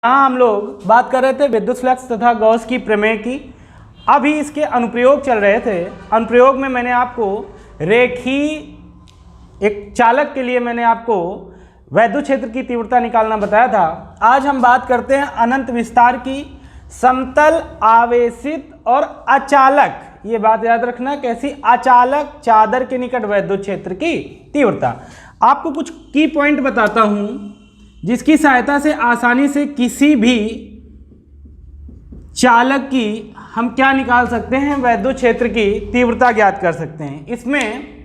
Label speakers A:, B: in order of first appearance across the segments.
A: यहाँ हम लोग बात कर रहे थे विद्युत फ्लक्स तथा गॉस की प्रमेय की। अभी इसके अनुप्रयोग चल रहे थे। अनुप्रयोग में मैंने आपको एक चालक के लिए मैंने आपको वैद्युत क्षेत्र की तीव्रता निकालना बताया था। आज हम बात करते हैं अनंत विस्तार की, समतल, आवेशित और अचालक। ये बात याद रखना, कैसी? अचालक चादर के निकट वैद्युत क्षेत्र की तीव्रता। आपको कुछ की पॉइंट बताता हूं जिसकी सहायता से आसानी से किसी भी चालक की हम क्या निकाल सकते हैं, वैद्युत क्षेत्र की तीव्रता ज्ञात कर सकते हैं। इसमें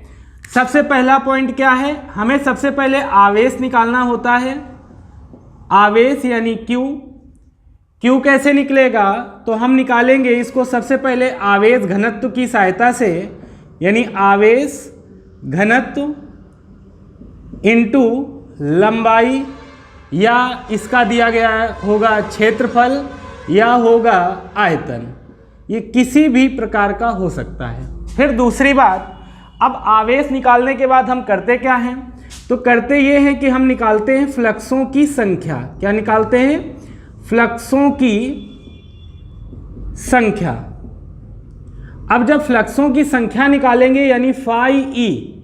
A: सबसे पहला पॉइंट क्या है, हमें सबसे पहले आवेश निकालना होता है। आवेश यानी Q। Q कैसे निकलेगा, तो हम निकालेंगे इसको सबसे पहले आवेश घनत्व की सहायता से, यानी आवेश घनत्व इनटू लंबाई, या इसका दिया गया होगा क्षेत्रफल या होगा आयतन। ये किसी भी प्रकार का हो सकता है। फिर दूसरी बात, अब आवेश निकालने के बाद हम करते क्या हैं, तो करते ये हैं कि हम निकालते हैं फ्लक्सों की संख्या। क्या निकालते हैं? फ्लक्सों की संख्या। अब जब फ्लक्सों की संख्या निकालेंगे यानी फाई ई,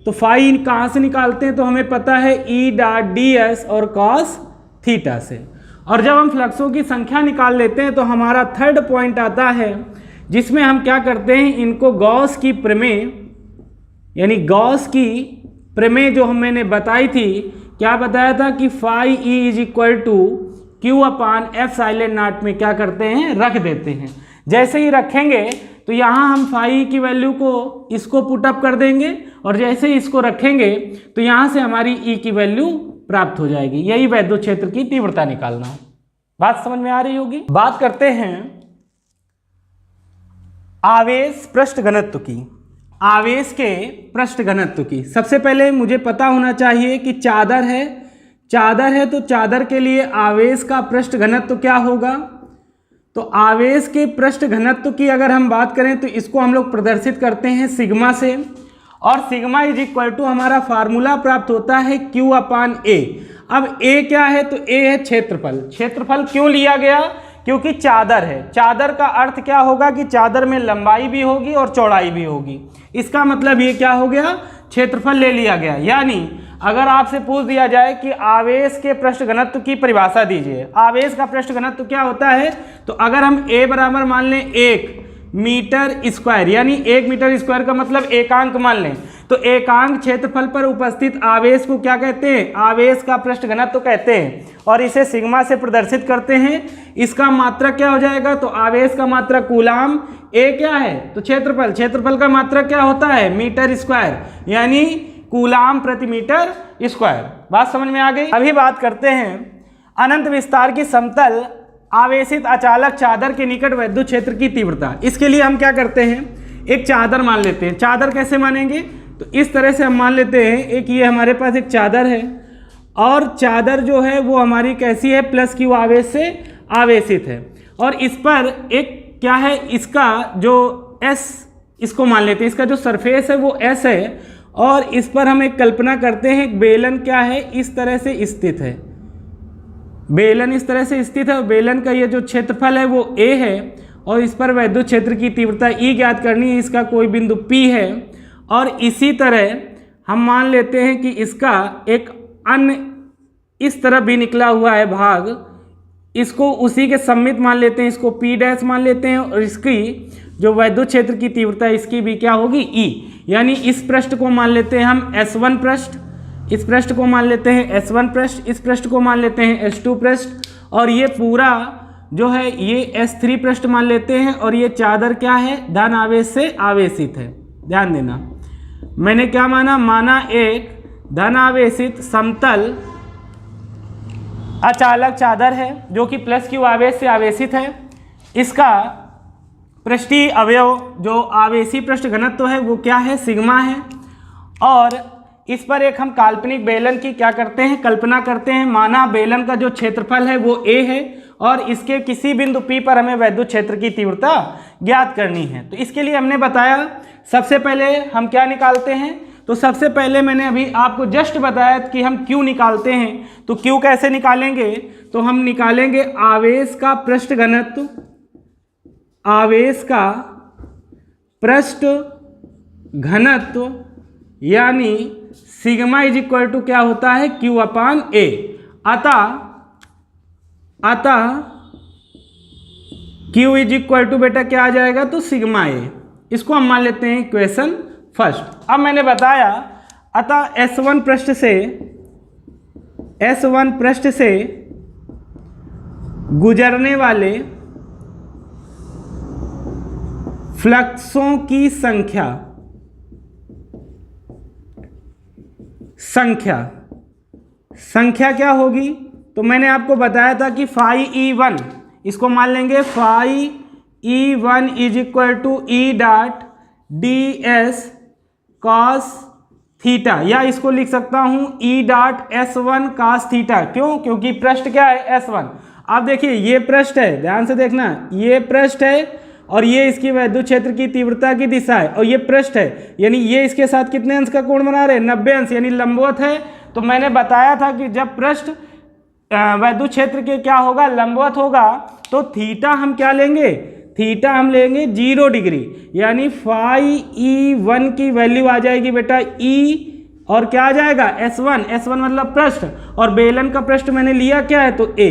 A: तो फाई कहाँ से निकालते हैं, तो हमें पता है ई डॉट डी एस और कॉस थीटा से। और जब हम फ्लक्सों की संख्या निकाल लेते हैं तो हमारा थर्ड पॉइंट आता है जिसमें हम क्या करते हैं, इनको गॉस की प्रमेय, यानी गॉस की प्रमेय जो मैंने बताई थी, क्या बताया था कि phi E is equal to Q upon epsilon naught में क्या करते हैं, रख देते हैं। जैसे ही रखेंगे तो यहाँ हम फाई की वैल्यू को इसको पुटअप कर देंगे, और जैसे ही इसको रखेंगे तो यहाँ से हमारी ई की वैल्यू प्राप्त हो जाएगी। यही वैद्युत क्षेत्र की तीव्रता निकालना। बात समझ में आ रही होगी। बात करते हैं आवेश पृष्ठ घनत्व की। आवेश के पृष्ठ घनत्व की सबसे पहले मुझे पता होना चाहिए कि चादर है। चादर है तो चादर के लिए आवेश का पृष्ठ घनत्व क्या होगा, तो आवेश के पृष्ठ घनत्व की अगर हम बात करें तो इसको हम लोग प्रदर्शित करते हैं सिग्मा से, और सिग्मा इज इक्वल टू हमारा फार्मूला प्राप्त होता है Q अपान A। अब A क्या है, तो A है क्षेत्रफल। क्षेत्रफल क्यों लिया गया, क्योंकि चादर है। चादर का अर्थ क्या होगा कि चादर में लंबाई भी होगी और चौड़ाई भी होगी। इसका मतलब ये क्या हो गया, क्षेत्रफल ले लिया गया। यानी अगर आपसे पूछ दिया जाए कि आवेश के पृष्ठ घनत्व की परिभाषा दीजिए, आवेश का पृष्ठ घनत्व क्या होता है, तो अगर हम A बराबर मान लें 1 मीटर स्क्वायर, यानी 1 मीटर स्क्वायर का मतलब एकांक मान लें, तो एकांक क्षेत्रफल पर उपस्थित आवेश को क्या कहते हैं, आवेश का पृष्ठ घनत्व कहते हैं, और इसे सिग्मा से प्रदर्शित करते हैं। इसका मात्रक क्या हो जाएगा, तो आवेश का मात्रक कूलाम, ए क्या है, तो क्षेत्रफल, क्षेत्रफल का मात्रक क्या होता है, मीटर स्क्वायर, यानी कूलाम प्रति मीटर स्क्वायर। बात समझ में आ गई। अभी बात करते हैं अनंत विस्तार की समतल आवेशित अचालक चादर के निकट वैद्युत क्षेत्र की तीव्रता। इसके लिए हम क्या करते हैं, एक चादर मान लेते हैं। चादर कैसे मानेंगे, तो इस तरह से हम मान लेते हैं, एक ये हमारे पास एक चादर है, और चादर जो है वो हमारी कैसी है, प्लस क्यू आवेश से आवेशित है, और इस पर एक क्या है, इसका जो एस, इसको मान लेते हैं, इसका जो सरफेस है वो एस है, और इस पर हम एक कल्पना करते हैं, एक बेलन क्या है, इस तरह से स्थित है। बेलन इस तरह से स्थित है, और बेलन का ये जो क्षेत्रफल है वो A है, और इस पर वैद्युत क्षेत्र की तीव्रता E ज्ञात करनी है। इसका कोई बिंदु P है, और इसी तरह हम मान लेते हैं कि इसका एक अन्य इस तरह भी निकला हुआ है भाग, इसको उसी के सम्मित मान लेते हैं, इसको P डैश मान लेते हैं, और इसकी जो वैद्युत क्षेत्र की तीव्रता इसकी भी क्या होगी, E। यानी इस पृष्ठ को मान लेते हैं हम S1 पृष्ठ, इस पृष्ठ को मान लेते हैं S1 पृष्ठ, इस पृष्ठ को मान लेते हैं S2 पृष्ठ, और ये पूरा जो है ये S3 पृष्ठ मान लेते हैं, और ये चादर क्या है, धन आवेश से आवेशित है। ध्यान देना, मैंने क्या माना एक धन आवेशित समतल अचालक चादर है जो कि प्लस क्यू आवेश से आवेशित है। इसका पृष्ठीय अवयव जो आवेशी पृष्ठ घनत्व है वो क्या है, सिग्मा है, और इस पर एक हम काल्पनिक बेलन की क्या करते हैं, कल्पना करते हैं। माना बेलन का जो क्षेत्रफल है वो A है, और इसके किसी बिंदु P पर हमें वैद्युत क्षेत्र की तीव्रता ज्ञात करनी है। तो इसके लिए हमने बताया सबसे पहले हम क्या निकालते हैं, तो सबसे पहले मैंने अभी आपको जस्ट बताया कि हम क्यू निकालते हैं। तो क्यू कैसे निकालेंगे, तो हम निकालेंगे आवेश का पृष्ठ घनत्व, आवेश का पृष्ठ घनत्व यानी सिग्मा इज इक्वल टू क्या होता है, क्यू अपान ए। अतः क्यू इज इक्वल टू बेटा क्या आ जाएगा, तो सिग्मा ए। इसको हम मान लेते हैं इक्वेशन फर्स्ट। अब मैंने बताया अतः S1 पृष्ठ से गुजरने वाले फ्लक्सों की संख्या क्या होगी, तो मैंने आपको बताया था कि फाई E1, इसको मान लेंगे phi E1 is equal to E dot d s cos theta, या इसको लिख सकता हूं E dot S1 cos theta. क्यों, क्योंकि पृष्ठ क्या है, S1। आप देखिए ये पृष्ठ है, ध्यान से देखना, ये पृष्ठ है और ये इसकी वैद्युत क्षेत्र की तीव्रता की दिशा है, और ये पृष्ठ है, यानी ये इसके साथ कितने अंश का कोण बना रहे हैं, 90 अंश, यानी लंबवत है। तो मैंने बताया था कि जब पृष्ठ वैद्युत क्षेत्र के क्या होगा, लंबवत होगा, तो थीटा हम क्या लेंगे, थीटा हम लेंगे 0 डिग्री, यानी फाई E1 की वैल्यू आ जाएगी बेटा E, और क्या आ जाएगा S1 मतलब पृष्ठ, और बेलन का पृष्ठ मैंने लिया क्या है, तो A।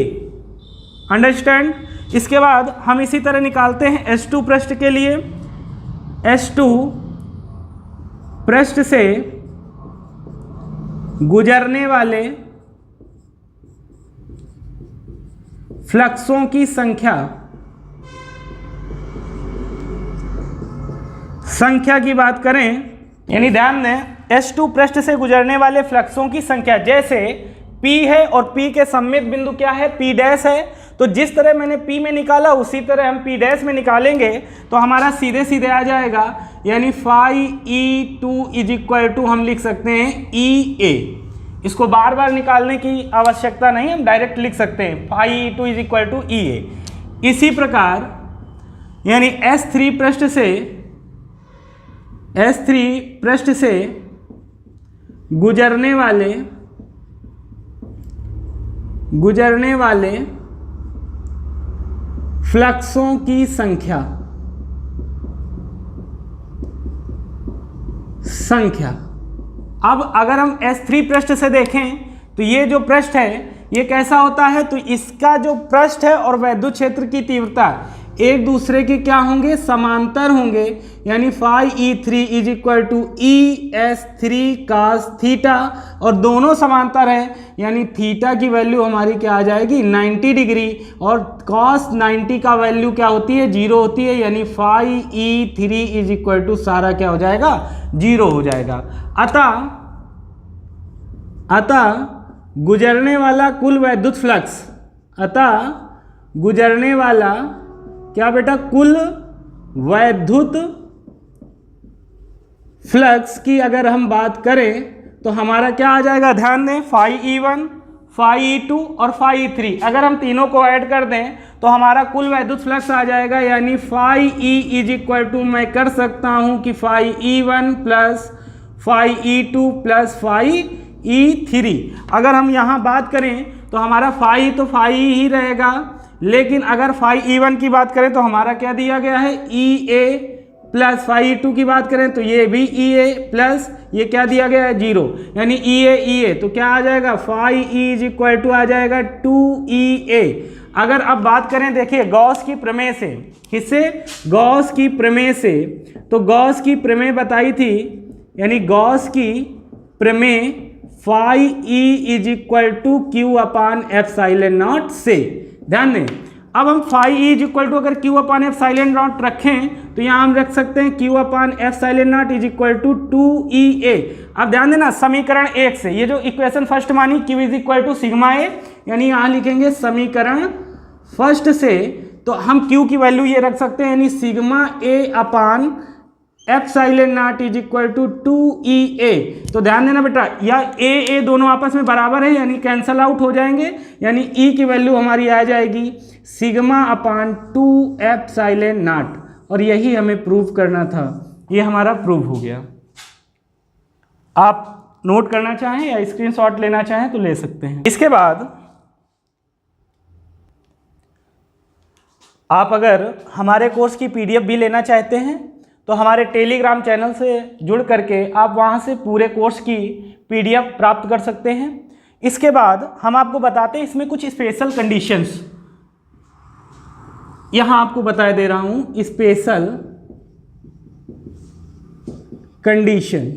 A: अंडरस्टैंड। इसके बाद हम इसी तरह निकालते हैं S2 पृष्ठ के लिए। S2 पृष्ठ से गुजरने वाले फ्लक्सों की संख्या की बात करें, यानी ध्यान दें S2 पृष्ठ से गुजरने वाले फ्लक्सों की संख्या, जैसे P है और P के सम्मित बिंदु क्या है, P डैश है, तो जिस तरह मैंने P में निकाला उसी तरह हम P डैश में निकालेंगे, तो हमारा सीधे सीधे आ जाएगा, यानी phi E2 is equal to हम लिख सकते हैं EA। इसको बार बार निकालने की आवश्यकता नहीं, हम डायरेक्ट लिख सकते हैं phi E2 is equal to EA। इसी प्रकार यानी S3 पृष्ठ से गुजरने वाले फ्लक्सों की संख्या अब अगर हम S3 पृष्ठ से देखें तो ये जो पृष्ठ है ये कैसा होता है, तो इसका जो पृष्ठ है और वैद्युत क्षेत्र की तीव्रता एक दूसरे के क्या होंगे, समांतर होंगे, यानी phi E3 is equal to ES3 cos theta, और दोनों समांतर हैं, यानी थीटा की वैल्यू हमारी क्या आ जाएगी, 90 डिग्री, और cos 90 का वैल्यू क्या होती है, 0 होती है, यानी phi E3 is equal to सारा क्या हो जाएगा, 0 हो जाएगा। अतः गुजरने वाला कुल वैद्युत फ्लक्स, गुजरने वाला क्या बेटा, कुल वैद्युत फ्लक्स की अगर हम बात करें तो हमारा क्या आ जाएगा, ध्यान दें, फाई E1, फाई E2 और फाई E3, अगर हम तीनों को ऐड कर दें तो हमारा कुल वैद्युत फ्लक्स आ जाएगा, यानी phi E is equal to मैं कर सकता हूं कि phi E1 plus phi E2 plus phi E3। अगर हम यहाँ बात करें तो हमारा फाई तो फाई ही रहेगा, लेकिन अगर फाई E1 की बात करें तो हमारा क्या दिया गया है, EA, प्लस फाई E2 की बात करें तो ये भी EA, प्लस ये क्या दिया गया है, 0, यानी EA, तो क्या आ जाएगा, phi E is equal to आ जाएगा 2EA। अगर अब बात करें, देखिए गॉस की प्रमेय से, किससे, गॉस की प्रमेय से, तो गॉस की प्रमेय बताई थी, यानी गॉस की प्रमेय phi E is equal to Q upon epsilon naught से, ध्यान दें। अब हम phi E is equal to अगर क्यू अपान एप्सिलॉन नॉट रखें तो यहाँ हम रख सकते हैं Q upon epsilon naught is equal to 2EA। अब ध्यान देना समीकरण 1 से, ये जो इक्वेशन फर्स्ट मानी Q is equal to sigma A, यानी यहाँ लिखेंगे समीकरण फर्स्ट से, तो हम क्यू की वैल्यू ये रख सकते हैं, यानी sigma A upon epsilon naught is equal to 2EA। तो ध्यान देना बेटा, या ए दोनों आपस में बराबर है, यानी कैंसल आउट हो जाएंगे, यानी E की वैल्यू हमारी आ जाएगी सिग्मा अपान 2 एप्सिलॉन नॉट, और यही हमें प्रूव करना था, ये हमारा प्रूव हो गया। आप नोट करना चाहें या स्क्रीनशॉट लेना चाहें तो ले सकते हैं। इसके बाद आप अगर हमारे कोर्स की पीडीएफ भी लेना चाहते हैं तो हमारे टेलीग्राम चैनल से जुड़ करके आप वहां से पूरे कोर्स की पीडीएफ प्राप्त कर सकते हैं। इसके बाद हम आपको बताते हैं इसमें कुछ स्पेशल कंडीशंस, यहां आपको बता दे रहा हूं स्पेशल कंडीशन।